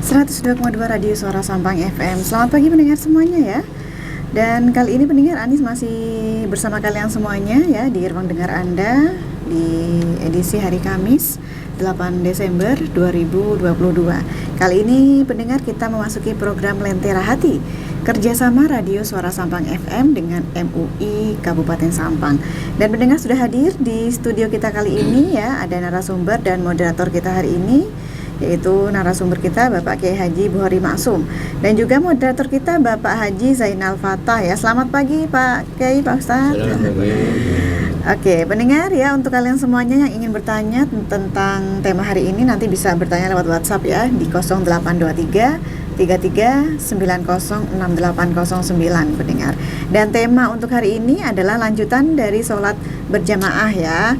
102,2 Radio Suara Sampang FM. Selamat pagi pendengar semuanya ya. Dan kali ini pendengar, Anis masih bersama kalian semuanya ya di ruang dengar Anda di edisi hari Kamis 8 Desember 2022. Kali ini pendengar kita memasuki program Lentera Hati, kerjasama Radio Suara Sampang FM dengan MUI Kabupaten Sampang. Dan pendengar sudah hadir di studio kita kali ini ya, ada narasumber dan moderator kita hari ini, yaitu narasumber kita Bapak Kiai Haji Buhori Maksum dan juga moderator kita Bapak Haji Zainal Fatah ya. Selamat pagi Pak Kiai, Pak Ustadz. Selamat pagi. Oke, pendengar ya, untuk kalian semuanya yang ingin bertanya tentang tema hari ini nanti bisa bertanya lewat WhatsApp ya di 0823 33 90 6809 pendengar. Dan tema untuk hari ini adalah lanjutan dari sholat berjamaah ya.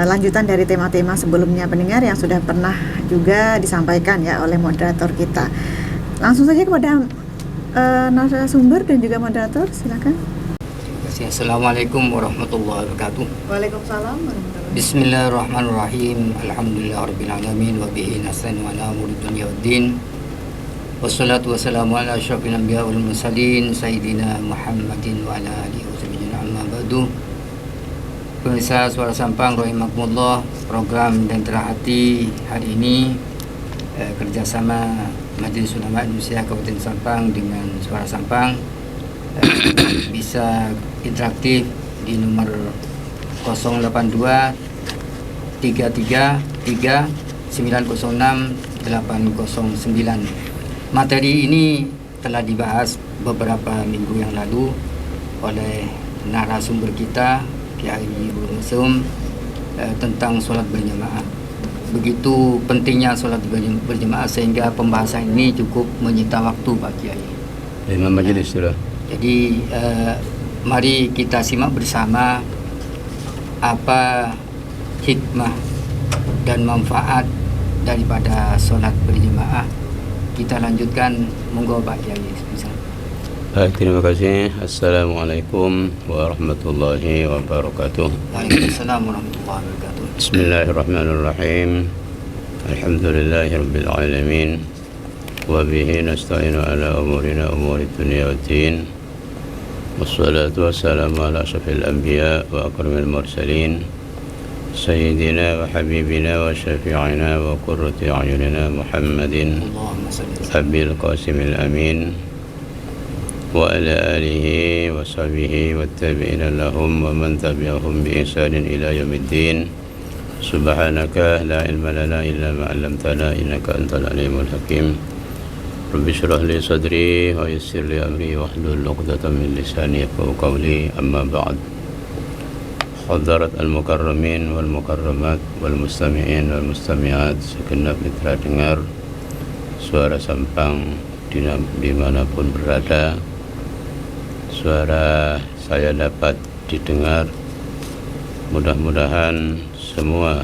Lanjutan dari tema-tema sebelumnya pendengar yang sudah pernah juga disampaikan ya oleh moderator kita. Langsung saja kepada narasumber dan juga moderator, silakan. Assalamualaikum warahmatullahi wabarakatuh. Waalaikumsalam warahmatullahi wabarakatuh. Bismillahirrahmanirrahim. Alhamdulillahirabbil alamin wa bihi nasta'inu ala umuri dunya waddin. Wassalatu wassalamu ala asyrafil anbiya wal mursalin sayyidina Muhammadin wa ala alihi washabbihi amma ba'du. Pemirsa Suara Sampang rahimakumullah, program Lentera Hati hari ini kerjasama Majelis Ulama Indonesia Kabupaten Sampang dengan Suara Sampang bisa interaktif di nomor 082 33 906 809. Materi ini telah dibahas beberapa minggu yang lalu oleh narasumber kita Kiai Buhori Maksum tentang sholat berjamaah. Begitu pentingnya sholat berjamaah sehingga pembahasan ini cukup menyita waktu Pak Kiai. Imam Majelis sudah. Jadi mari kita simak bersama apa hikmah dan manfaat daripada sholat berjamaah. Kita lanjutkan, monggo Pak Kiai. Baik, terima kasih. Assalamualaikum warahmatullahi wabarakatuh. Waalaikumsalam warahmatullahi wabarakatuh. Bismillahirrahmanirrahim. Alhamdulillahirabbil alamin. Wa bihi nasta'inu ala umurina umuri dunya waddin. Wassalatu wassalamu ala asyrafil anbiya wa akramil mursalin sayyidina wa habibina wa syafi'ina wa qurrati a'yunina Muhammadin Abil Qasimil Amin wa ala alihi wa sahbihi wa tabi'ina lahum wa man tabi'ahum bi ihsanin ila yaumiddin. Subhanaka la ilma lana illa ma 'allamtana innaka antal alimul hakim. Rabbi shrah li sadri wa yassir li amri wahlul 'uqdatam min lisani yafqahu qawli. Amma ba'd. Hadirat al-mukarramin wal mukarramat wal mustami'in wal mustami'at, segenap mitra dengar Suara Sampang dimanapun berada, suara saya dapat didengar. Mudah-mudahan semua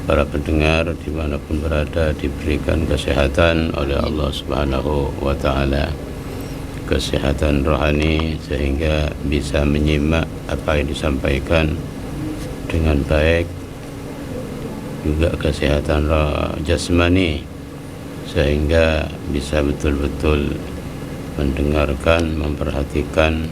para pendengar dimanapun berada diberikan kesehatan oleh Allah Subhanahu wa Ta'ala, kesehatan rohani sehingga bisa menyimak apa yang disampaikan dengan baik, juga kesehatan jasmani sehingga bisa betul-betul mendengarkan, memperhatikan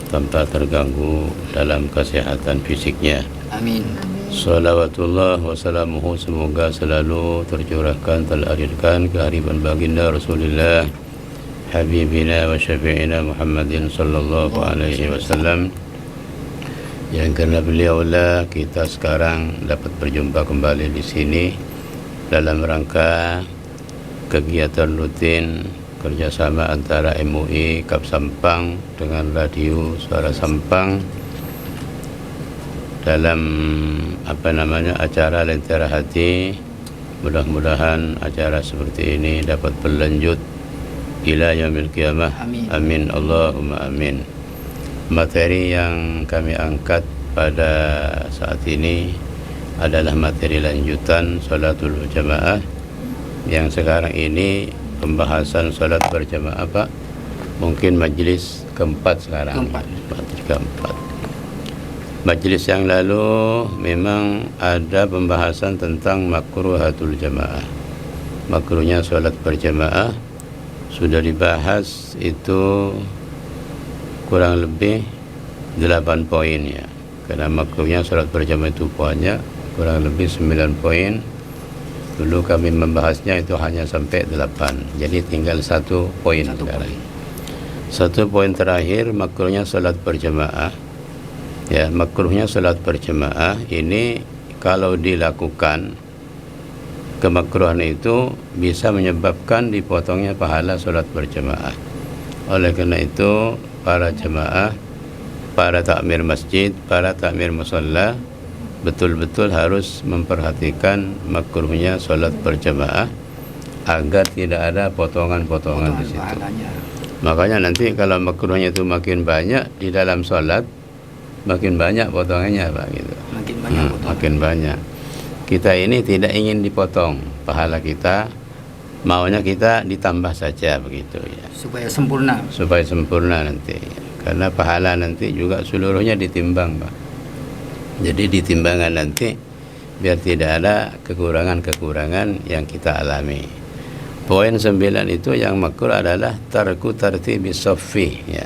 tanpa terganggu dalam kesehatan fisiknya. Amin. Salawatullah wa salamuhu, semoga selalu tercurahkan, teralirkan kehariban baginda Rasulullah Habibina wa syafi'ina Muhammadin sallallahu alaihi wasallam, yang karena beliaulah kita sekarang dapat berjumpa kembali di sini dalam rangka kegiatan rutin kerjasama antara MUI Kap Sampang dengan Radio Suara Sampang dalam acara Lentera Hati. Mudah-mudahan acara seperti ini dapat berlanjut ila yaumil qiyamah. Amin. Amin, Allahumma amin. Materi yang kami angkat pada saat ini adalah materi lanjutan sholatul berjamaah, yang sekarang ini pembahasan sholat berjamaah Pak, mungkin majelis keempat sekarang. Keempat. Majelis yang lalu memang ada pembahasan tentang makruhatul jamaah. makruhnya sholat berjamaah sudah dibahas, itu kurang lebih 8 poin ya. Karena makruhnya sholat berjamaah itu banyak, kurang lebih 9 poin. Dulu kami membahasnya itu hanya sampai 8, jadi tinggal 1 poin sekarang. 1 poin terakhir, makruhnya sholat berjamaah. Ya, makruhnya sholat berjamaah ini kalau dilakukan, kemakruhan itu bisa menyebabkan dipotongnya pahala sholat berjamaah. Oleh karena itu, para jamaah, para takmir masjid, para takmir musalla betul-betul harus memperhatikan makruhnya sholat berjamaah agar tidak ada potongan-potongan di situ. pahalanya. Makanya nanti kalau makruhnya itu makin banyak di dalam sholat, makin banyak potongannya Pak gitu. Makin banyak potongan. Makin banyak. Kita ini tidak ingin dipotong pahala kita, maunya kita ditambah saja begitu ya. Supaya sempurna. Supaya sempurna nanti. Karena pahala nanti juga seluruhnya ditimbang Pak. Jadi di timbangan nanti biar tidak ada kekurangan-kekurangan yang kita alami. Poin 9 itu yang makruh adalah tarku tartibi saffi ya.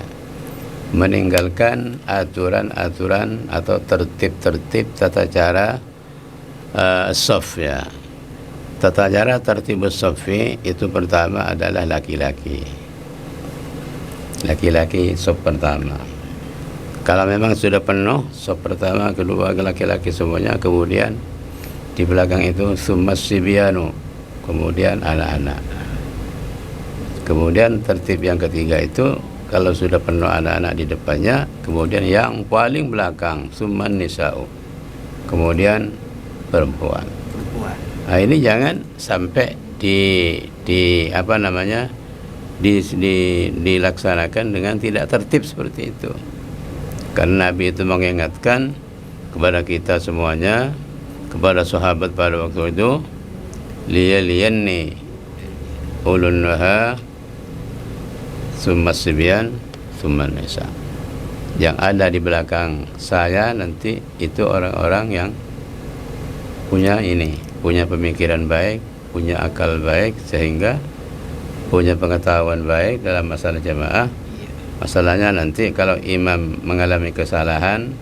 Meninggalkan aturan-aturan atau tertib-tertib tata cara saf ya. Tata cara tertibus saffi itu pertama adalah laki-laki. Laki-laki saf pertama. Kalau memang sudah penuh saf pertama, kedua laki-laki semuanya, kemudian di belakang itu summas sibyanu, kemudian anak-anak. Kemudian tertib yang ketiga itu kalau sudah penuh anak-anak di depannya, kemudian yang paling belakang summan nisa'u, kemudian perempuan. Nah, ini jangan sampai dilaksanakan dengan tidak tertib seperti itu. Karena Nabi itu mengingatkan kepada kita semuanya, kepada sahabat pada waktu itu, liyaliyanni ulun nuha summa sibyan summa nisa. Yang ada di belakang saya nanti itu orang-orang yang punya pemikiran baik, punya akal baik, sehingga punya pengetahuan baik dalam masalah jamaah. Masalahnya nanti kalau imam mengalami kesalahan,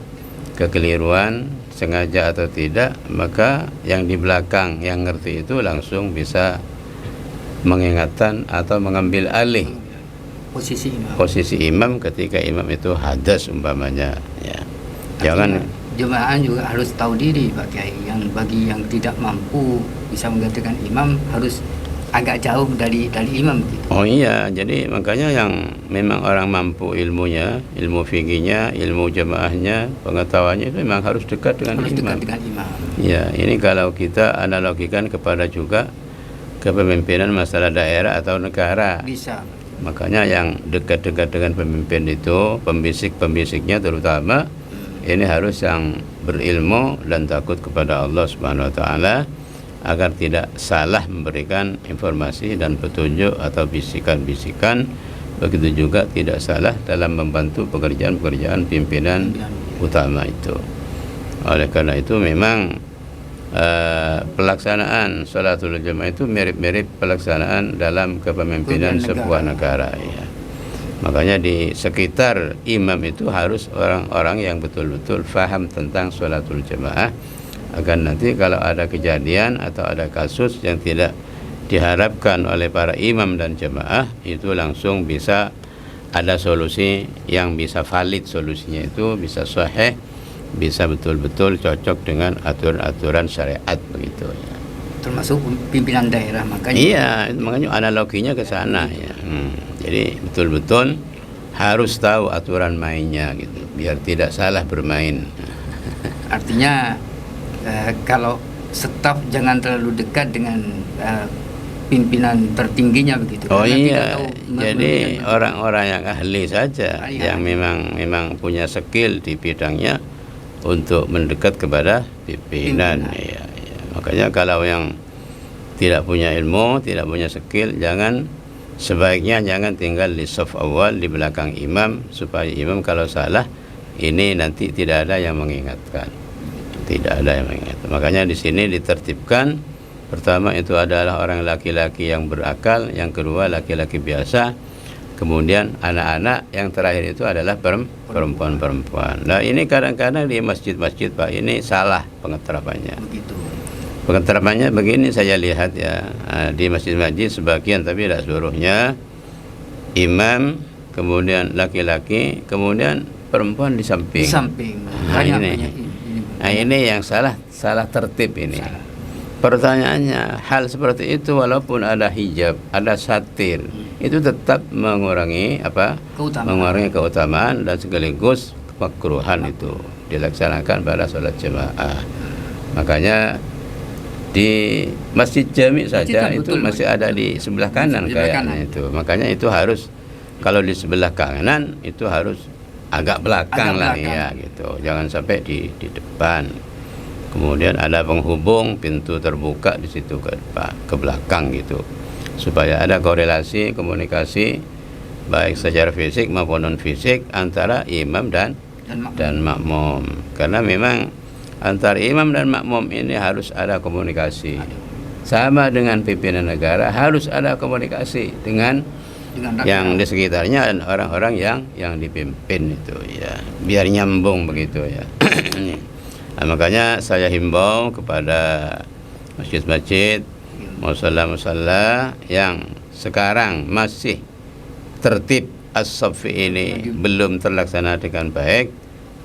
kekeliruan, sengaja atau tidak, maka yang di belakang yang ngerti itu langsung bisa mengingatkan atau mengambil alih posisi imam ketika imam itu hadas umpamanya ya. Jangan jemaah juga harus tahu diri Pak Kiai, yang bagi yang tidak mampu bisa menggantikan imam harus agak jauh dari imam gitu. Oh iya, jadi makanya yang memang orang mampu ilmunya, ilmu fikihnya, ilmu jamaahnya, pengetahuannya itu memang harus dekat dengan imam. Ya, ini kalau kita analogikan kepada juga kepemimpinan masalah daerah atau negara. Bisa. Makanya yang dekat-dekat dengan pemimpin itu, pembisik-pembisiknya terutama, ini harus yang berilmu dan takut kepada Allah Subhanahu wa taala, agar tidak salah memberikan informasi dan petunjuk atau bisikan-bisikan. Begitu juga tidak salah dalam membantu pekerjaan-pekerjaan pimpinan utama itu. Oleh karena itu memang pelaksanaan sholatul jamaah itu mirip-mirip pelaksanaan dalam kepemimpinan sebuah negara ya. Makanya di sekitar imam itu harus orang-orang yang betul-betul faham tentang sholatul jamaah, agar nanti kalau ada kejadian atau ada kasus yang tidak diharapkan oleh para imam dan jamaah, itu langsung bisa ada solusi yang bisa valid, solusinya itu bisa sahih, bisa betul-betul cocok dengan aturan-aturan syariat begitu ya. Termasuk pimpinan daerah, makanya. Iya, makanya analoginya ke sana ya. Jadi betul-betul harus tahu aturan mainnya gitu, biar tidak salah bermain. Artinya kalau staf jangan terlalu dekat dengan pimpinan tertingginya begitu. Oh Karena iya, tahu jadi orang-orang yang ahli saja, yang memang punya skill di bidangnya untuk mendekat kepada pimpinan. Ya. Makanya kalau yang tidak punya ilmu, tidak punya skill, sebaiknya jangan tinggal di saf awal di belakang imam, supaya imam kalau salah ini nanti tidak ada yang mengingatkan. Tidak ada yang mengingatkan. Makanya di sini ditertibkan Pertama itu adalah orang laki-laki yang berakal, yang kedua laki-laki biasa, kemudian anak-anak, yang terakhir itu adalah perempuan-perempuan. Nah ini kadang-kadang di masjid-masjid Pak, ini salah pengeterapannya. Begitu. Pengeterapannya begini saya lihat ya, di masjid-masjid sebagian tapi tidak seluruhnya, imam, kemudian laki-laki, kemudian perempuan di samping. Di samping. Nah, ini yang salah tertib ini. Salah. Pertanyaannya, hal seperti itu walaupun ada hijab, ada satir, itu tetap mengurangi mengurangi keutamaan dan sekaligus kemakruhan itu dilaksanakan pada sholat jamaah. Makanya di masjid jami saja itu masih ada di sebelah kanan kayaknya itu. Makanya itu harus, kalau di sebelah kanan itu harus agak belakang lah ya gitu. Jangan sampai di depan. Kemudian ada penghubung, pintu terbuka di situ ke depan, ke belakang gitu. Supaya ada korelasi, komunikasi baik secara fisik maupun non fisik antara imam dan makmum. Karena memang antara imam dan makmum ini harus ada komunikasi. Sama dengan pimpinan negara harus ada komunikasi dengan yang di sekitarnya dan orang-orang yang dipimpin itu ya. Biar nyambung begitu ya. Nah, makanya saya himbau kepada masjid-masjid, musalla-musalla yang sekarang masih tertib as-saffi ini belum terlaksana dengan baik,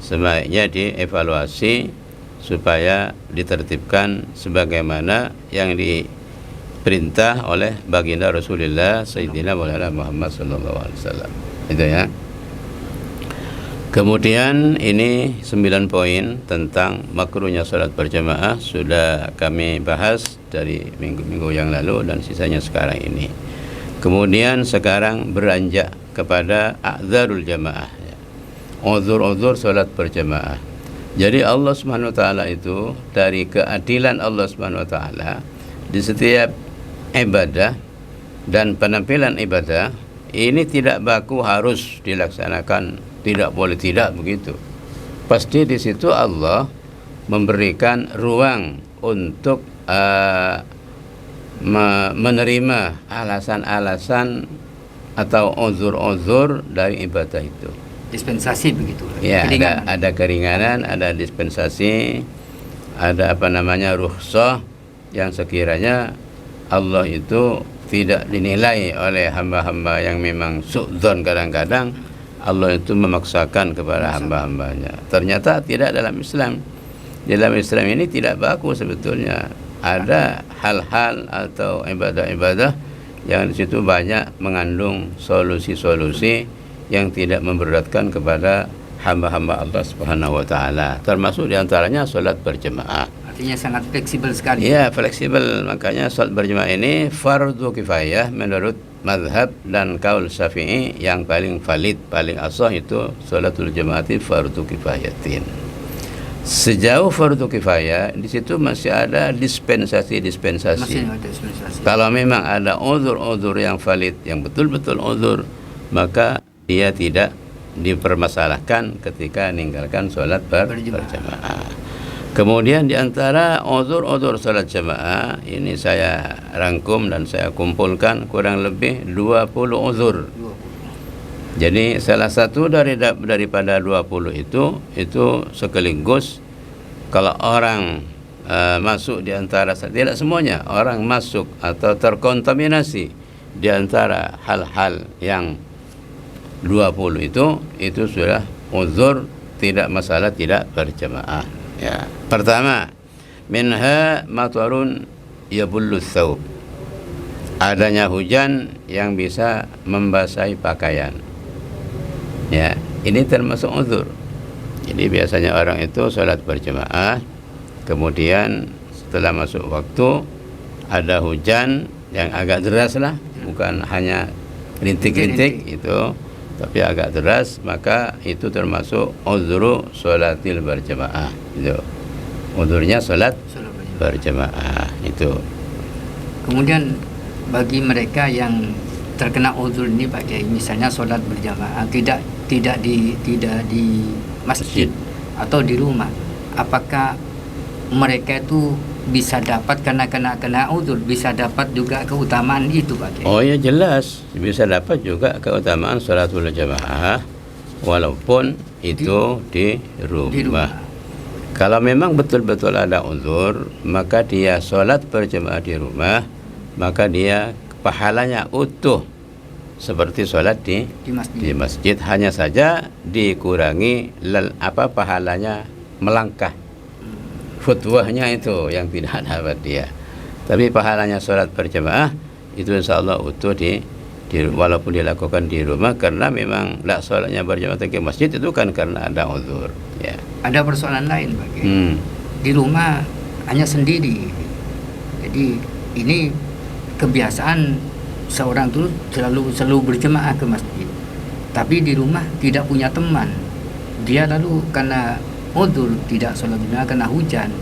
sebaiknya dievaluasi supaya ditertibkan sebagaimana yang diperintah oleh baginda Rasulullah Sayyidina Maulana Muhammad sallallahu alaihi wasallam. Itu ya. Kemudian ini 9 poin tentang makruhnya salat berjamaah sudah kami bahas dari minggu-minggu yang lalu dan sisanya sekarang ini. Kemudian sekarang beranjak kepada a'dzarul jamaah, uzur-uzur salat berjamaah. Jadi Allah Subhanahu wa taala itu dari keadilan Allah Subhanahu wa taala di setiap ibadah dan penampilan ibadah ini tidak baku harus dilaksanakan, tidak boleh tidak begitu. Pasti di situ Allah memberikan ruang untuk menerima alasan-alasan atau uzur-uzur dari ibadah itu. Dispensasi begitu. Ya, ada keringanan, ada dispensasi, ada rukhsah yang sekiranya Allah itu tidak dinilai oleh hamba-hamba yang memang su'dzon. Kadang-kadang Allah itu memaksakan kepada hamba-hambanya. Ternyata tidak dalam Islam. Dalam Islam ini tidak baku sebetulnya. Ada hal-hal atau ibadah-ibadah yang di situ banyak mengandung solusi-solusi yang tidak memberatkan kepada hamba-hamba Allah Subhanahu wa taala. Termasuk diantaranya salat berjamaah. Artinya sangat fleksibel sekali. Ya, fleksibel. Makanya salat berjamaah ini fardu kifayah menurut mazhab dan kaul Syafi'i yang paling valid, paling asah itu salatul jamaati fardu kifayatin. Sejauh fardu kifayah di situ masih ada dispensasi. Masih ada dispensasi. Kalau memang ada uzur-uzur yang valid, yang betul-betul uzur, maka dia tidak dipermasalahkan ketika meninggalkan salat berjamaah. Kemudian di antara uzur-uzur salat jamaah ini saya rangkum dan saya kumpulkan kurang lebih 20 uzur. Jadi salah satu daripada 20 itu sekaligus kalau orang masuk di antara, tidak semuanya, orang masuk atau terkontaminasi di antara hal-hal yang 20 itu sudah uzur, tidak masalah tidak berjamaah. Ya. Pertama, minha matarun yabullu thawb. Adanya hujan yang bisa membasahi pakaian. Ya, ini termasuk uzur. Jadi biasanya orang itu salat berjamaah, kemudian setelah masuk waktu ada hujan yang agak deras lah, bukan hanya rintik-rintik itu, tapi agak deras, maka itu termasuk uzuru sholatil berjamaah. Itu uzurnya salat berjamaah itu. Kemudian bagi mereka yang terkena uzur ini Pak Kiai, misalnya sholat berjamaah tidak di masjid atau di rumah, apakah mereka itu bisa dapat karena kena udzur, bisa dapat juga keutamaan itu Pak Kiai. Oh ya jelas, bisa dapat juga keutamaan sholatul jamaah walaupun itu di rumah. Kalau memang betul-betul ada uzur, maka dia sholat berjamaah di rumah, maka dia pahalanya utuh seperti sholat di masjid. Hanya saja dikurangi pahalanya melangkah. Futwahnya itu yang tidak dapat dia. Tapi pahalanya sholat berjamaah itu insya Allah utuh walaupun dilakukan di rumah, karena memang tidak sholatnya berjamaah ke masjid itu kan karena ada uzur. Ya. Ada persoalan lain Pak Kiai. Di rumah hanya sendiri. Jadi ini kebiasaan seorang itu selalu berjemaah ke masjid. Tapi di rumah tidak punya teman. Dia lalu karena uzur tidak sholat jemaah karena hujan.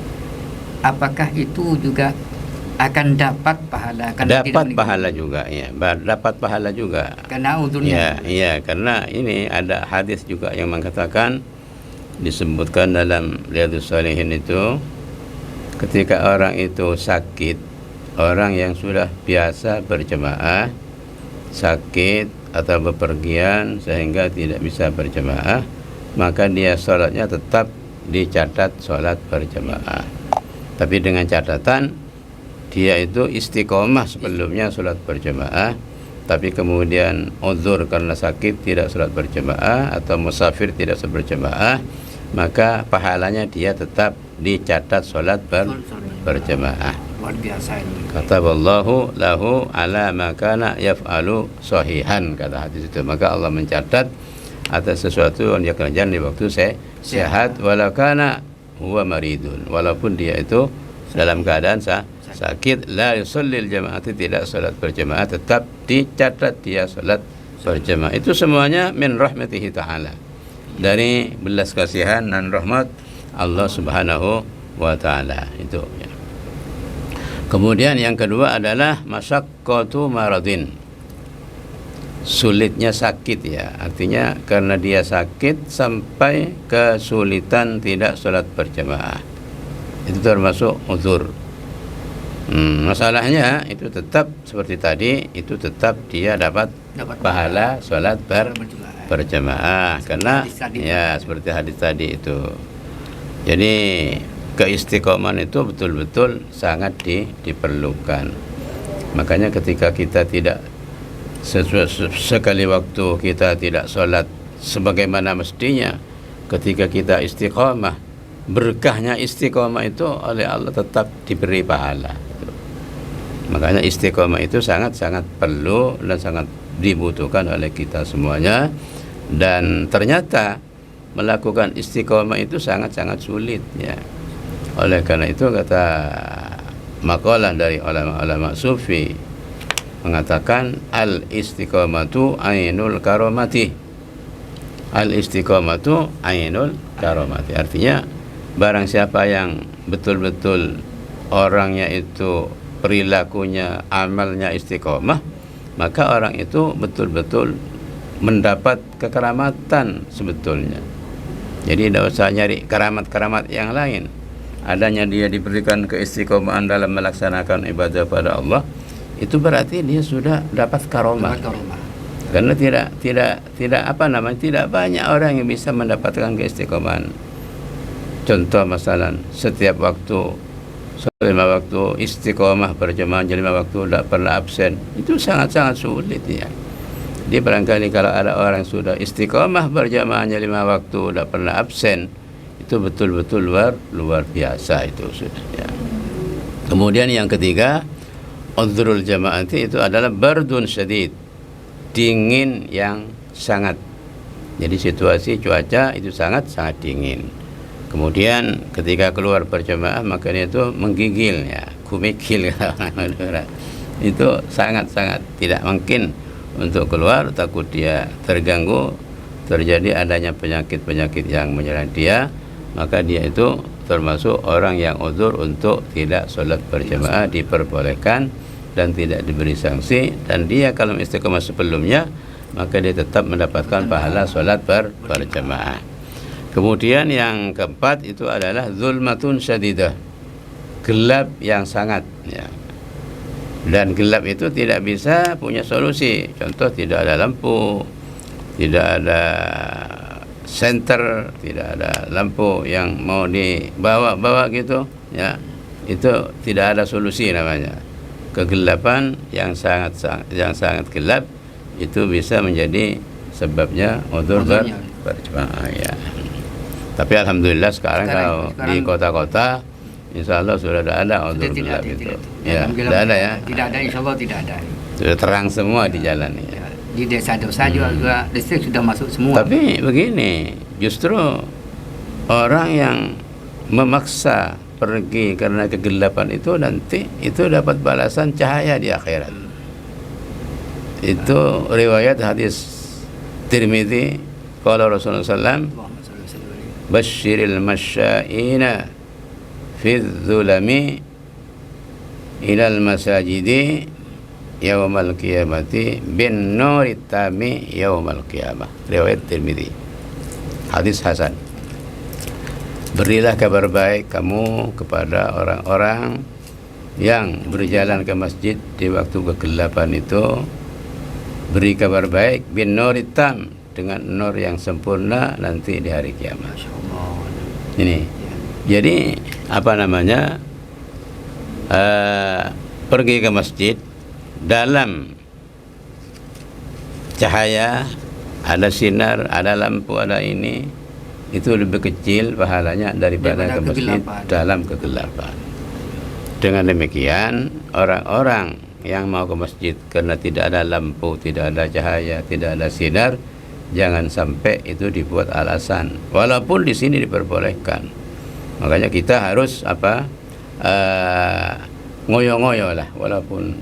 Apakah itu juga akan dapat pahala? Dapat pahala juga ya. Dapat pahala juga. Karena uzurnya. Iya, karena ini ada hadis juga yang mengatakan, disebutkan dalam Riyadhus Shalihin itu, ketika orang itu sakit, orang yang sudah biasa berjemaah sakit atau bepergian sehingga tidak bisa berjemaah, maka dia sholatnya tetap dicatat sholat berjemaah, tapi dengan catatan dia itu istiqomah sebelumnya sholat berjemaah, tapi kemudian uzur karena sakit tidak sholat berjemaah atau musafir tidak sholat berjemaah, maka pahalanya dia tetap dicatat sholat berjemaah. Luar biasa ini. Kataballahu lahu ala makana yaf'alu sahihan, kata hadis itu. Maka Allah mencatat atas sesuatu yang dia kerjakan di waktu sehat, walau kana huwa maridun, walaupun dia itu dalam keadaan sakit. La yusallil jama'ati, tidak sholat berjemaah, tetap dicatat dia sholat berjemaah. Itu semuanya min rahmatihi ta'ala, dari belas kasihan dan rahmat Allah Subhanahu wa ta'ala itu ya. Kemudian yang kedua adalah masyaqqatu maradin, sulitnya sakit ya, artinya karena dia sakit sampai kesulitan tidak sholat berjamaah, itu termasuk uzur. Masalahnya itu tetap seperti tadi, itu tetap dia dapat pahala sholat berjamaah karena ya seperti hadis tadi itu. Jadi keistiqomahan itu betul-betul sangat diperlukan. Makanya ketika kita tidak sekali waktu kita tidak sholat sebagaimana mestinya, ketika kita istiqomah, berkahnya istiqomah itu oleh Allah tetap diberi pahala. Makanya istiqomah itu sangat-sangat perlu dan sangat dibutuhkan oleh kita semuanya. Dan ternyata melakukan istiqomah itu sangat-sangat sulit ya. Oleh karena itu kata makalah dari ulama-ulama sufi mengatakan al-istiqomatu ainul karomati. Al-istiqomatu ainul karomati, artinya barang siapa yang betul-betul orangnya itu perilakunya, amalnya istiqomah, maka orang itu betul-betul mendapat kekeramatan sebetulnya. Jadi tidak usah nyari keramat-keramat yang lain. Adanya dia diberikan keistiqomahan dalam melaksanakan ibadah pada Allah, itu berarti dia sudah dapat karomah. Karena tidak banyak orang yang bisa mendapatkan keistiqomahan. Contoh masalah setiap waktu 5 waktu istiqomah berjamaah 5 waktu tidak pernah absen, itu sangat-sangat sulit ya. Jadi barangkali kalau ada orang sudah istiqomah berjamaahnya 5 waktu tidak pernah absen, itu betul-betul luar biasa itu sudah ya. Kemudian yang ketiga, udhrul jamaati itu adalah bardun syadid, dingin yang sangat. Jadi situasi cuaca itu sangat-sangat dingin. Kemudian ketika keluar berjamaah maka dia itu menggigil ya, kumikil itu sangat-sangat tidak mungkin untuk keluar, takut dia terganggu, terjadi adanya penyakit-penyakit yang menyerang dia, maka dia itu termasuk orang yang uzur untuk tidak sholat berjamaah, diperbolehkan dan tidak diberi sanksi. Dan dia kalau istiqomah sebelumnya, maka dia tetap mendapatkan pahala sholat berjamaah. Kemudian yang keempat itu adalah zulmatun syadidah, gelap yang sangat, ya. Dan gelap itu tidak bisa punya solusi. Contoh, tidak ada lampu, tidak ada senter, tidak ada lampu yang mau dibawa-bawa gitu, ya. Itu tidak ada solusi namanya. Kegelapan yang sangat gelap itu bisa menjadi sebabnya udzur berjamaah, ya. Tapi alhamdulillah sekarang kalau di kota-kota insya Allah sudah ada udzur gelap itu. Ya, tidak ada ya. Tidak ada, insya Allah tidak ada. Sudah terang semua di jalan ya. Di desa-desa juga listrik sudah masuk semua. Tapi begini, justru orang yang memaksa pergi karena kegelapan itu nanti itu dapat balasan cahaya di akhirat. Itu riwayat hadis Tirmidzi, qala Rasulullah SAW, basyiril masya'ina fi dzulami ilal masajidi yaumal qiyamati bin nurit tami yaumal qiyamah. Riwayat Tirmidzi, hadis hasan. Berilah kabar baik kamu kepada orang-orang yang berjalan ke masjid di waktu kegelapan itu. Beri kabar baik bin nurit tam, dengan nur yang sempurna nanti di hari kiamat. Ini jadi apa namanya, pergi ke masjid dalam cahaya, ada sinar, ada lampu, ada ini, itu lebih kecil pahalanya daripada ke masjid dalam kegelapan. Dengan demikian orang-orang yang mau ke masjid karena tidak ada lampu, tidak ada cahaya, tidak ada sinar, jangan sampai itu dibuat alasan. Walaupun di sini diperbolehkan. Makanya kita harus ngoyo-ngoyo lah, walaupun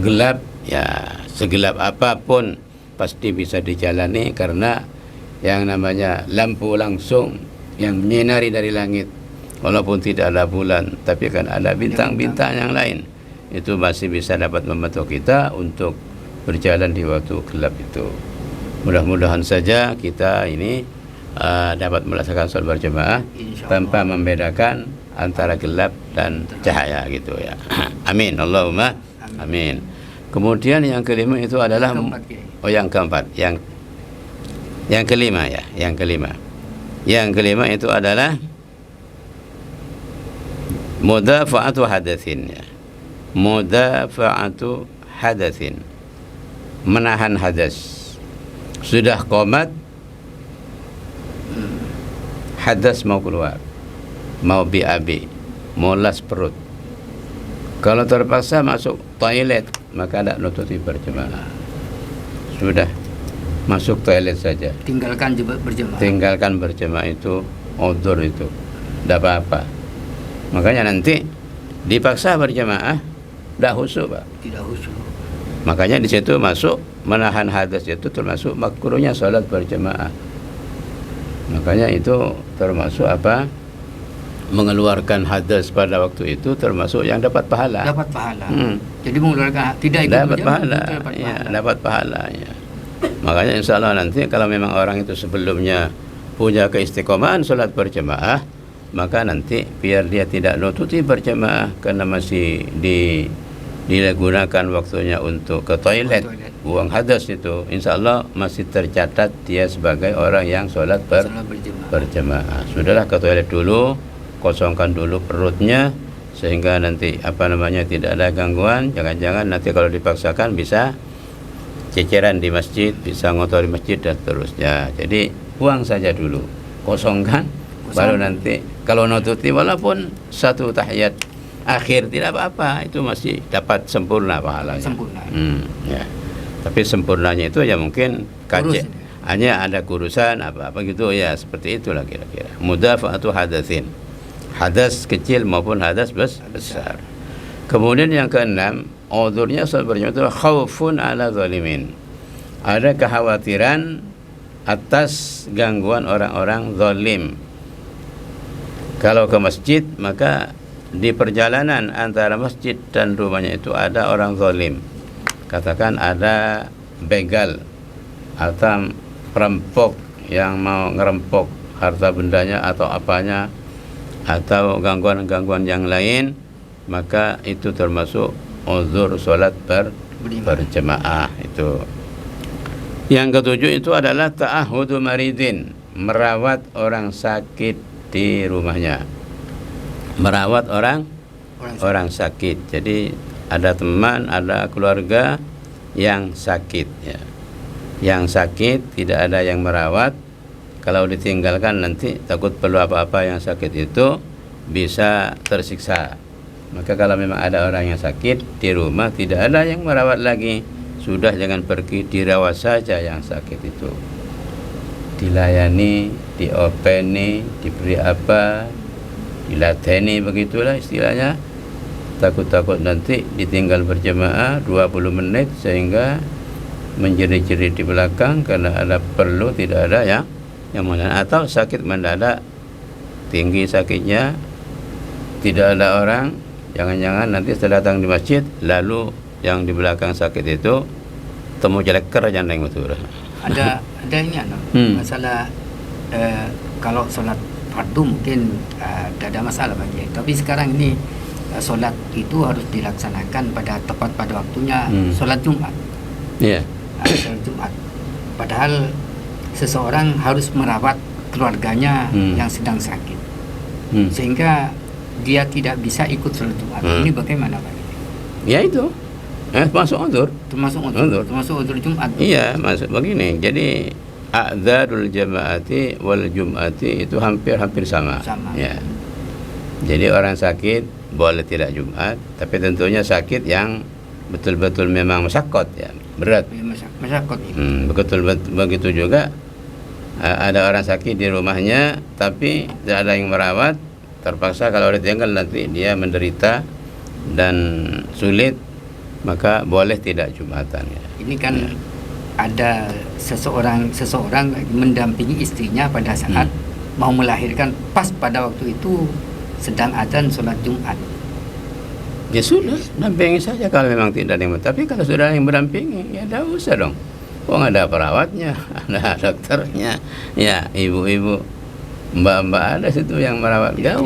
gelap, ya segelap apapun pasti bisa dijalani, karena yang namanya lampu langsung yang menyinari dari langit, walaupun tidak ada bulan, tapi kan ada bintang-bintang yang lain, itu masih bisa dapat membantu kita untuk berjalan di waktu gelap itu. Mudah-mudahan saja kita ini dapat melaksanakan sholat berjamaah tanpa membedakan antara gelap dan cahaya gitu ya. Amin, Allahumma amin. Kemudian yang kelima itu adalah yang keempat, yang kelima ya, yang kelima itu adalah mudafa'atu hadatsin ya. Mudafa'atu hadatsin, menahan hadas. Sudah qomat, hadas mau keluar, mau BAB, mau las perut, kalau terpaksa masuk toilet, maka tidak nututi berjamaah. Sudah masuk toilet saja, tinggalkan berjamaah. Tinggalkan berjamaah itu udzur itu, tidak apa-apa. Makanya nanti dipaksa berjamaah, tidak khusyuk, Pak. Tidak khusyuk. Makanya di situ masuk menahan hadas, itu termasuk makruhnya salat berjamaah. Makanya itu termasuk mengeluarkan hadas pada waktu itu termasuk yang dapat pahala. Dapat pahala. Jadi mengeluarkan tidak ikut dapat pahala. Dapat pahala. Ya, dapat pahala ya. Makanya insya Allah nanti kalau memang orang itu sebelumnya punya keistiqomahan salat berjamaah, maka nanti biar dia tidak nututi berjamaah karena masih digunakan waktunya untuk ke toilet, buang hadas itu, insya Allah masih tercatat dia sebagai orang yang sholat berjamaah. Sudahlah ke toilet dulu, kosongkan dulu perutnya sehingga nanti tidak ada gangguan. Jangan-jangan nanti kalau dipaksakan bisa ceceran di masjid, bisa ngotori masjid dan seterusnya. Jadi buang saja dulu, kosongkan, baru nanti kalau nututi walaupun satu tahiyat akhir tidak apa-apa, itu masih dapat sempurna pahalanya. Sempurna. Ya. Tapi sempurnanya itu ya mungkin hanya ada kurusan apa-apa gitu ya, seperti itulah kira-kira. Mudafa'atu hadatsin, hadas kecil maupun hadas besar. Kemudian yang keenam, udzurnya salat berjamaah itu khaufun ala zalimin. Ada kekhawatiran atas gangguan orang-orang zalim. Kalau ke masjid, maka di perjalanan antara masjid dan rumahnya itu ada orang zalim. Katakan ada begal atau perampok yang mau ngerempok harta bendanya atau apanya, atau gangguan-gangguan yang lain, maka itu termasuk uzur solat berjemaah itu. Yang ketujuh itu adalah ta'ahudu maridin, merawat orang sakit di rumahnya. Merawat orang sakit. Jadi ada teman, ada keluarga yang sakit ya. Yang sakit tidak ada yang merawat. Kalau ditinggalkan nanti takut perlu apa-apa yang sakit itu bisa tersiksa. Maka kalau memang ada orang yang sakit di rumah tidak ada yang merawat lagi, sudah jangan pergi, dirawat saja yang sakit itu. Dilayani, diopeni, diberi apa, dilateni, begitulah istilahnya. Takut-takut nanti ditinggal berjemaah 20 menit sehingga menjerit-jerit di belakang karena ada perlu, tidak ada yang mana, atau sakit mendadak, tinggi sakitnya, tidak ada orang, jangan-jangan nanti setelah datang di masjid lalu yang di belakang sakit itu temu jeleker aja neng betul. Ada ini masalah kalau sholat fardu mungkin tidak ada masalah bagi. Tapi sekarang ini sholat itu harus dilaksanakan tepat pada waktunya, sholat Jumat. Iya. Sholat Jumat. Padahal seseorang harus merawat keluarganya yang sedang sakit, sehingga dia tidak bisa ikut sholat Jumat. Ini bagaimana Pak? Ya itu, masuk uzur. Termasuk uzur Jumat. Iya, masuk begini. Jadi a'dzarul jamaati wal jum'ati itu hampir sama. Ya. Jadi orang sakit boleh tidak Jumat, tapi tentunya sakit yang betul-betul memang masyakot ya, berat. Masyakot. Begitu juga ada orang sakit di rumahnya tapi tidak ada yang merawat, terpaksa kalau ditinggal nanti dia menderita dan sulit, maka boleh tidak Jumatan ya. Ini kan ada seseorang mendampingi istrinya pada saat mau melahirkan, pas pada waktu itu sedang adzan sholat Jumat. Ya sudah, dampingi saja kalau memang tidak ada yang, tapi kalau sudah ada yang mendampingi ya tidak usah dong. Ada perawatnya, ada dokternya, ya ibu-ibu, mbak-mbak ada situ yang merawat. Dia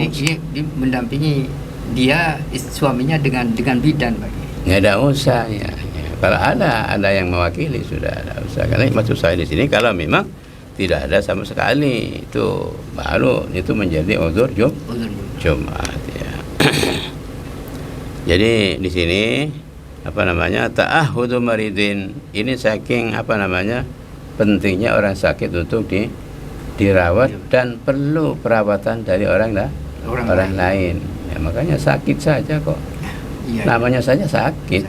mendampingi dia suaminya dengan bidan bagi. Ya tidak usah ya. Kalau ada yang mewakili sudah tidak usah. Karena maksud saya di sini kalau memang tidak ada sama sekali itu baru itu menjadi uzur Jumat ya. Jadi di sini ta'ahudu maridin ini saking pentingnya orang sakit untuk dirawat dan perlu perawatan dari orang lain. Ya, makanya sakit saja kok. Namanya saja sakit,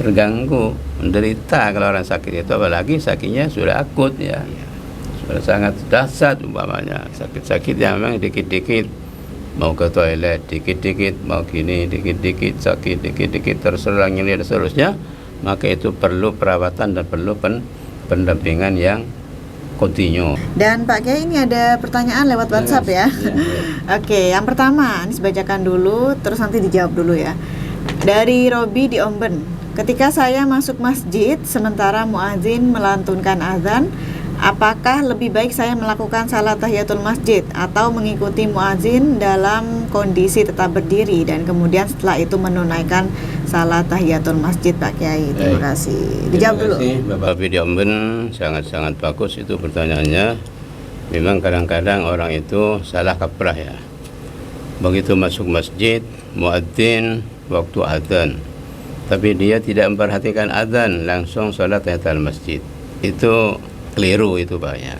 terganggu, menderita kalau orang sakit itu, apalagi sakitnya sudah akut ya. Sudah sangat dahsyat umpamanya. Sakit-sakit yang memang dikit-dikit mau ke toilet, dikit-dikit mau gini, dikit-dikit sakit, dikit-dikit terserang nyeri dan seterusnya, maka itu perlu perawatan dan perlu pendampingan yang kontinu. Dan Pak Kiai, ini ada pertanyaan lewat WhatsApp ya. Oke, yang pertama Anis bacakan dulu, terus nanti dijawab dulu ya. Dari Robi di Omben. Ketika saya masuk masjid sementara muadzin melantunkan azan, apakah lebih baik saya melakukan salat tahiyatul masjid atau mengikuti muadzin dalam kondisi tetap berdiri dan kemudian setelah itu menunaikan salat tahiyatul masjid, Pak Kiai? Terima kasih. Dijawab dulu. Terima kasih Bapak Fidiomben, sangat-sangat bagus itu pertanyaannya. Memang kadang-kadang orang itu salah kaprah ya. Begitu masuk masjid, muadzin waktu adzan, tapi dia tidak memperhatikan adzan, langsung salat tahiyatul masjid. Itu keliru itu banyak.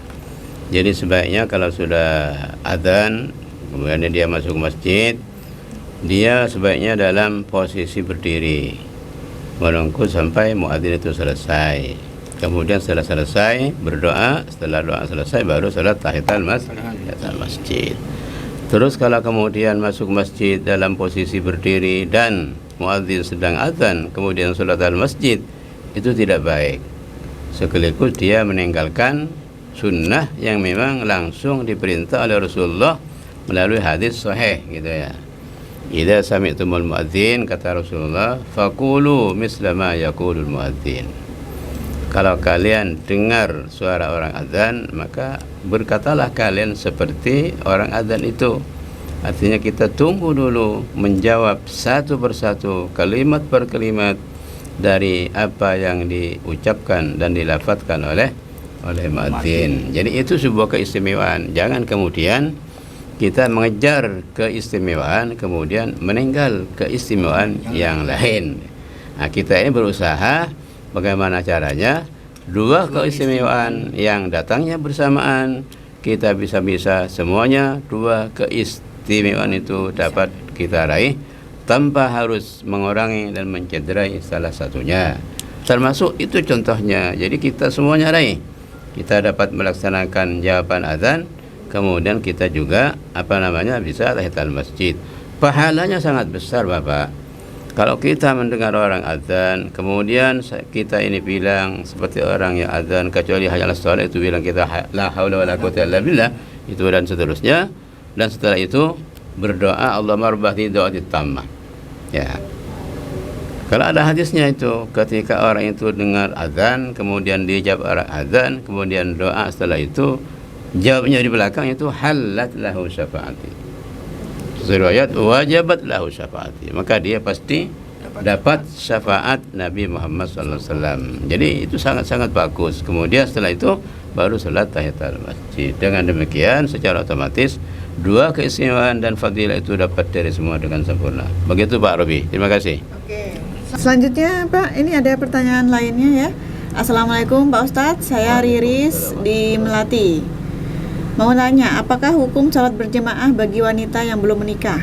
Jadi sebaiknya kalau sudah adzan kemudian dia masuk masjid, dia sebaiknya dalam posisi berdiri menunggu sampai muadzin itu selesai. Kemudian setelah selesai berdoa, setelah doa selesai baru salat tahiyatul masjid. Terus kalau kemudian masuk masjid dalam posisi berdiri dan muadzin sedang adzan kemudian salat al-masjid, itu tidak baik. Sekaligus dia meninggalkan sunnah yang memang langsung diperintah oleh Rasulullah melalui hadis sahih gitu ya. Idza sami'tumul muadzin, kata Rasulullah, faqulu misla ma yaqulul muadzin. Kalau kalian dengar suara orang azan, maka berkatalah kalian seperti orang azan itu. Artinya kita tunggu dulu menjawab satu persatu, kalimat per kalimat dari apa yang diucapkan dan dilafadzkan oleh muadzin. Jadi itu sebuah keistimewaan. Jangan kemudian kita mengejar keistimewaan kemudian meninggal keistimewaan yang lain. Nah, kita ini berusaha bagaimana caranya dua keistimewaan yang datangnya bersamaan kita bisa semuanya dua keistimewaan itu dapat kita raih tanpa harus mengurangi dan mencederai salah satunya. Termasuk itu contohnya. Jadi kita semuanya raih. Kita dapat melaksanakan jawaban azan, kemudian kita juga bisa tahiyatul masjid. Pahalanya sangat besar, Bapak. Kalau kita mendengar orang azan, kemudian kita ini bilang seperti orang yang azan kecuali hayalas shalah itu bilang kita la haula wala quwwata illa billah itu dan seterusnya, dan setelah itu berdoa Allahumma rabbati da'wati tammah. Ya. Kalau ada hadisnya itu ketika orang itu dengar azan, kemudian dijawab orang azan, kemudian doa setelah itu jawabnya di belakang itu halat lahu syafaati. Riwayat wajabat lahu syafaati, maka dia pasti dapat syafaat Nabi Muhammad SAW. Jadi itu sangat-sangat bagus. Kemudian setelah itu baru salat tahiyatul masjid. Dengan demikian secara otomatis dua keistimewaan dan fadilah itu dapat dari semua dengan sempurna. Begitu Pak Robi. Terima kasih. Oke. Selanjutnya Pak, ini ada pertanyaan lainnya ya. Assalamualaikum Pak Ustadz, saya Riris di Melati. Mau tanya, apakah hukum sholat berjamaah bagi wanita yang belum menikah?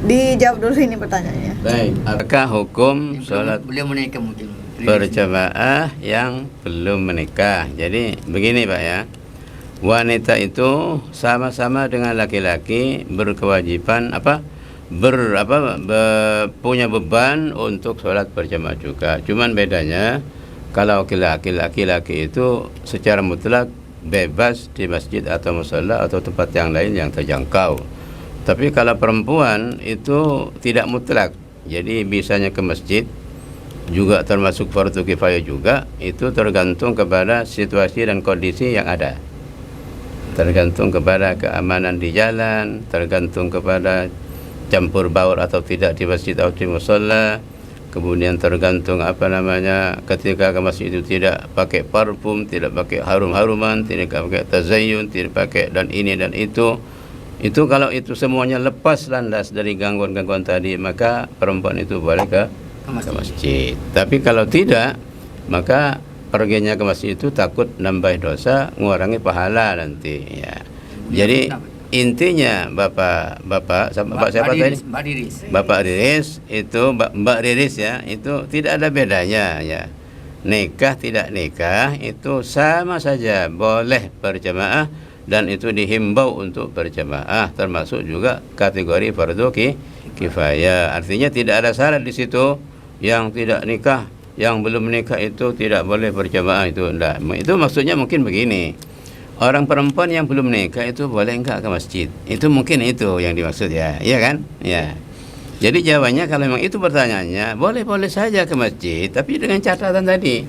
Dijawab dulu ini pertanyaannya. Baik, apakah hukum sholat belum menikah mungkin berjamaah yang belum menikah? Jadi begini Pak ya, wanita itu sama-sama dengan laki-laki berkewajiban punya beban untuk sholat berjamaah juga. Cuman bedanya kalau laki-laki itu secara mutlak bebas di masjid atau musala atau tempat yang lain yang terjangkau. Tapi kalau perempuan itu tidak mutlak. Jadi bisanya ke masjid juga termasuk fardu kifayah juga, itu tergantung kepada situasi dan kondisi yang ada. Tergantung kepada keamanan di jalan, tergantung kepada campur baur atau tidak di masjid atau di musala. Kemudian tergantung ketika ke masjid itu tidak pakai parfum, tidak pakai harum-haruman, tidak pakai tazayyun, tidak pakai dan ini dan itu. Itu kalau itu semuanya lepas landas dari gangguan-gangguan tadi, maka perempuan itu boleh ke masjid. Tapi kalau tidak, maka perginya ke masjid itu takut nambah dosa, mengurangi pahala nanti ya. Jadi intinya Bapak siapa tadi? Bapak Riris itu Mbak Riris ya, itu tidak ada bedanya ya. Nikah tidak nikah itu sama saja boleh berjamaah dan itu dihimbau untuk berjamaah, termasuk juga kategori fardu kifayah. Artinya tidak ada syarat di situ yang tidak nikah, yang belum menikah itu tidak boleh berjamaah itu enggak. Itu maksudnya mungkin begini. Orang perempuan yang belum nikah itu boleh enggak ke masjid? Itu mungkin itu yang dimaksud ya, iya kan? Ya. Jadi jawabannya kalau memang itu pertanyaannya, boleh-boleh saja ke masjid, tapi dengan catatan tadi.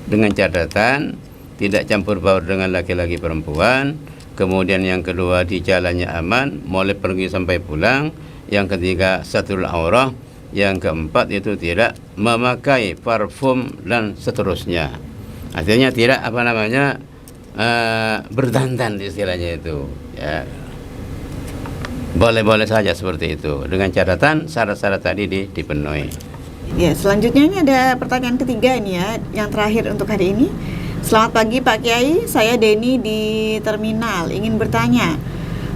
Dengan catatan tidak campur baur dengan laki-laki perempuan. Kemudian yang kedua di jalannya aman, mulai pergi sampai pulang. Yang ketiga satrul aurah. Yang keempat itu tidak memakai parfum dan seterusnya. Artinya tidak berdandan istilahnya itu ya. Boleh-boleh saja seperti itu dengan catatan syarat-syarat tadi dipenuhi. Ya, selanjutnya ini ada pertanyaan ketiga ini ya, yang terakhir untuk hari ini. Selamat pagi Pak Kiai, saya Denny di terminal, ingin bertanya.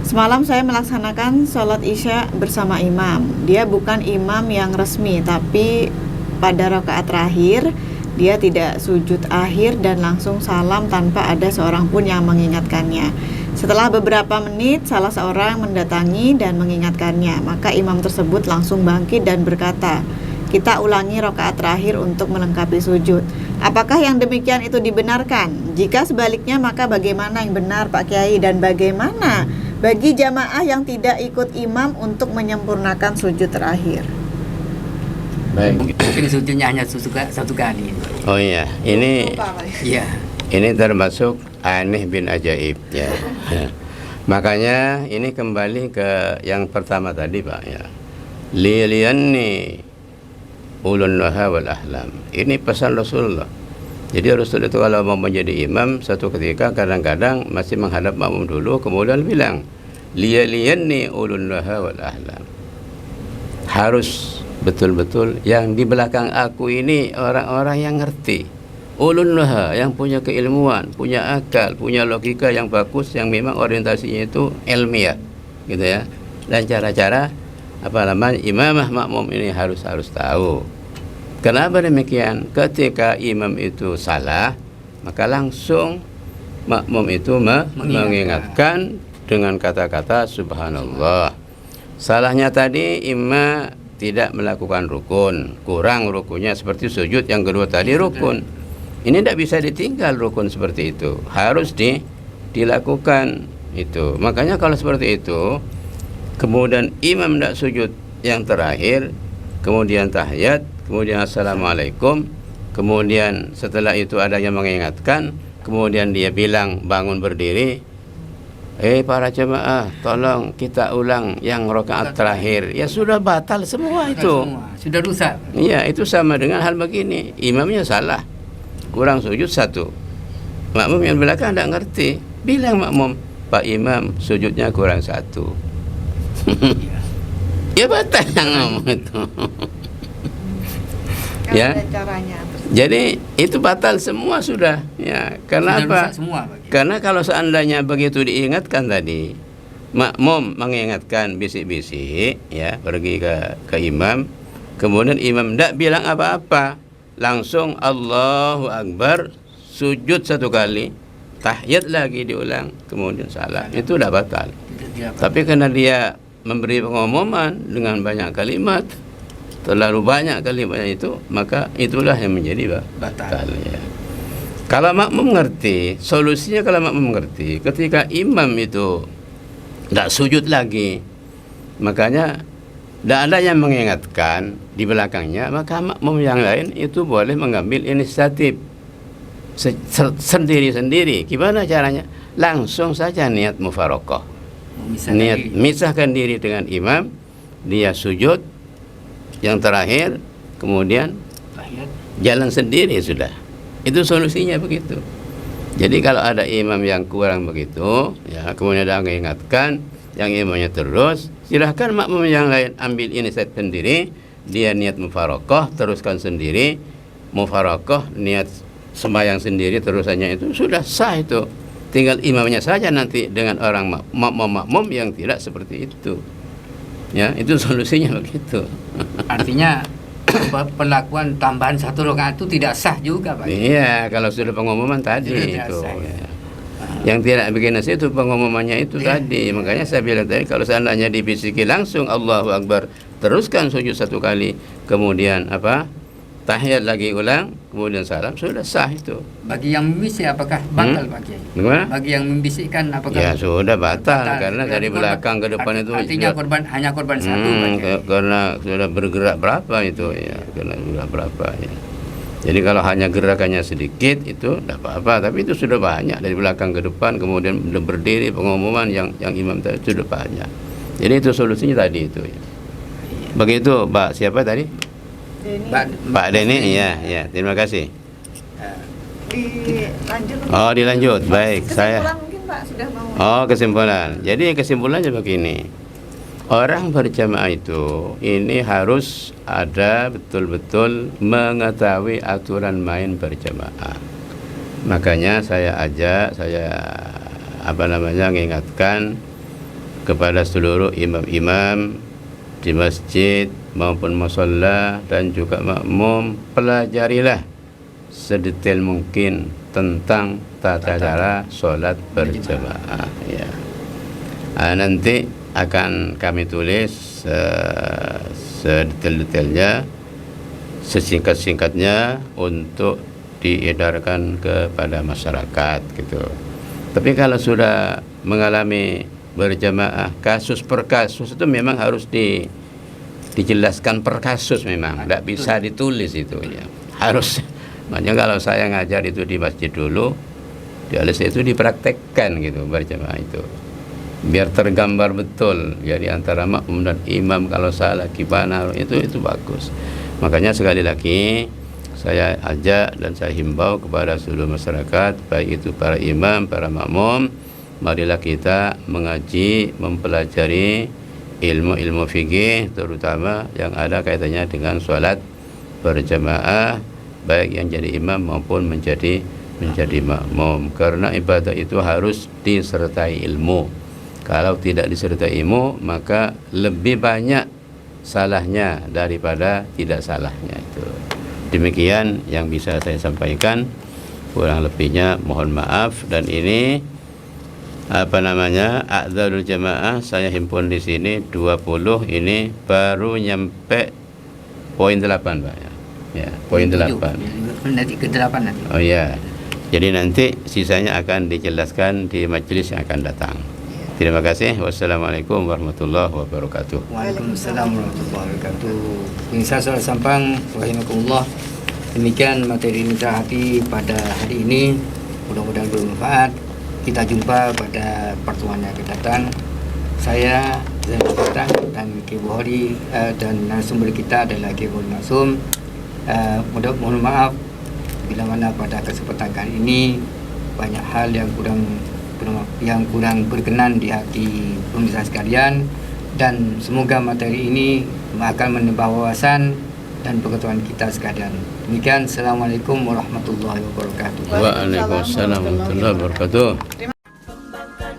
Semalam saya melaksanakan sholat isya bersama imam. Dia bukan imam yang resmi, tapi pada rakaat terakhir dia tidak sujud akhir dan langsung salam tanpa ada seorang pun yang mengingatkannya. Setelah beberapa menit, salah seorang mendatangi dan mengingatkannya. Maka imam tersebut langsung bangkit dan berkata, kita ulangi rakaat terakhir untuk melengkapi sujud. Apakah yang demikian itu dibenarkan? Jika sebaliknya, maka bagaimana yang benar Pak Kiai? Dan bagaimana bagi jamaah yang tidak ikut imam untuk menyempurnakan sujud terakhir? Baik. Mungkin sujudnya hanya satu kali. Oh iya, ini Iya. ini termasuk aneh bin ajaib ya. Makanya ini kembali ke yang pertama tadi Pak ya. Lilianni ulun nuha wal ahlam. Ini pesan Rasulullah. Jadi Rasul itu kalau mau menjadi imam satu ketika kadang-kadang masih menghadap makmum dulu, kemudian bilang lilianni ulun nuha wal ahlam. Harus betul-betul yang di belakang aku ini orang-orang yang ngerti, ulun nuha, yang punya keilmuan, punya akal, punya logika yang bagus, yang memang orientasinya itu ilmiah gitu ya. Dan cara-cara imamah makmum ini harus tahu. Kenapa demikian? Ketika imam itu salah, maka langsung makmum itu mengingatkan dengan kata-kata subhanallah. Salahnya tadi imam tidak melakukan rukun, kurang rukunnya, seperti sujud yang kedua tadi rukun. Ini tidak bisa ditinggal rukun seperti itu, harus dilakukan itu. Makanya kalau seperti itu, kemudian imam tidak sujud yang terakhir, kemudian tahiyat, kemudian assalamualaikum, kemudian setelah itu ada yang mengingatkan, kemudian dia bilang bangun berdiri, para jemaah, tolong kita ulang yang rakaat terakhir. Ya sudah batal semua itu. Sudah rusak. Iya, itu sama dengan hal begini. Imamnya salah, kurang sujud satu. Makmum yang belakang tidak ngerti, bilang makmum, Pak Imam sujudnya kurang satu. Ya batal yang ngomong itu. Ya. Caranya. Jadi itu batal semua sudah. Ya, karena apa? Semua, karena kalau seandainya begitu diingatkan tadi, makmum mengingatkan bisik-bisik, ya, pergi ke imam, kemudian imam tidak bilang apa-apa, langsung Allahu Akbar, sujud satu kali, tahiyat lagi diulang, kemudian salam, itu sudah batal. Tapi karena dia memberi pengumuman dengan banyak kalimat, terlalu banyak kalimatnya itu, maka itulah yang menjadi batal ya. Kalau makmum mengerti, solusinya kalau makmum mengerti, ketika imam itu tidak sujud lagi, makanya tidak ada yang mengingatkan di belakangnya, maka makmum yang lain itu boleh mengambil inisiatif sendiri-sendiri. Gimana caranya? Langsung saja niat mufarokoh, niat misahkan diri dengan imam, dia sujud yang terakhir, kemudian jalan sendiri sudah. Itu solusinya begitu. Jadi kalau ada imam yang kurang begitu, ya, kemudian ada mengingatkan, yang imamnya terus, silahkan makmum yang lain ambil inisiatif sendiri, dia niat mufarokoh, teruskan sendiri, mufarokoh, niat sembahyang sendiri, terusannya itu sudah sah itu. Tinggal imamnya saja nanti dengan orang makmum yang tidak seperti itu. Ya, itu solusinya begitu. Artinya perlakuan tambahan satu rakaat itu tidak sah juga, Pak. Iya, kalau sudah pengumuman tadi itu. Ya. Yang tidak bikin nasi itu pengumumannya itu tadi. Makanya saya bilang tadi, kalau seandainya dibisiki langsung Allahu Akbar, teruskan sujud satu kali, kemudian tahiyat lagi ulang, kemudian salam, sudah sah itu. Bagi yang membisik apakah batal, Pak Kiai? Bagaimana? Bagi yang membisikkan apakah? Ya sudah batal karena dari belakang ke depan itu artinya sudah, hanya korban satu, Pak Kiai. karena sudah bergerak berapa itu ya, karena sudah berapa ya. Jadi kalau hanya gerakannya sedikit itu tidak apa-apa, tapi itu sudah banyak dari belakang ke depan, kemudian berdiri pengumuman yang imam tadi sudah banyak. Jadi itu solusinya tadi itu ya. Begitu Pak siapa tadi? Pak Denny, ya, terima kasih. Dilanjut. Oh, dilanjut. Baik, saya. Kesimpulan mungkin Pak sudah mau. Oh, kesimpulan. Jadi kesimpulannya begini. Orang berjamaah itu ini harus ada betul-betul mengetahui aturan main berjamaah. Makanya saya mengingatkan kepada seluruh imam-imam di masjid maupun musalla dan juga makmum, pelajarilah sedetail mungkin tentang tata cara sholat berjamaah ya. Nanti akan kami tulis sedetail-detailnya, sesingkat-singkatnya untuk diedarkan kepada masyarakat gitu. Tapi kalau sudah mengalami berjamaah kasus per kasus itu memang harus dijelaskan per kasus, memang tidak bisa ditulis itu ya, harus. Makanya kalau saya ngajar itu di masjid dulu, di alis itu dipraktekkan gitu berjamaah itu. biar tergambar betul jadi antara makmum dan imam, kalau salah gimana, itu bagus. Makanya sekali lagi saya ajak dan saya himbau kepada seluruh masyarakat, baik itu para imam, para makmum, marilah kita mengaji, mempelajari ilmu-ilmu fikih, terutama yang ada kaitannya dengan sholat berjamaah, baik yang jadi imam maupun menjadi makmum. Karena ibadah itu harus disertai ilmu. Kalau tidak disertai ilmu, maka lebih banyak salahnya daripada tidak salahnya itu. Demikian yang bisa saya sampaikan. Kurang lebihnya mohon maaf. Dan ini A'dzarul Jamaah saya himpun di sini 20, ini baru nyampe poin 8, Pak ya. Ya, poin 8. Nanti ke 8 nanti. Oh ya. Jadi nanti sisanya akan dijelaskan di majelis yang akan datang. Terima kasih. Wassalamualaikum warahmatullahi wabarakatuh. Waalaikumsalam warahmatullahi wabarakatuh. Pemirsa Suara Sampang rahimakumullah. Demikian materi Mitra Hati pada hari ini. Mudah-mudahan bermanfaat. Kita jumpa pada pertemuan yang akan datang. Saya Zainal Fatah dan Ki Bukhari dan narasumber kita adalah Ki Bukhari Maksum. Mohon maaf bila mana pada kesempatan kali ini banyak hal yang kurang berkenan di hati pemirsa sekalian, dan semoga materi ini akan menambah wawasan dan pengetahuan kita sekalian. Demikian, Assalamualaikum warahmatullahi wabarakatuh. Waalaikumsalam warahmatullahi wabarakatuh.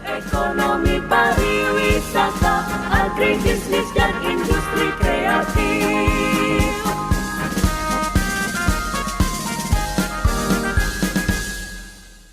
Ekonomi pariwisata, agribisnis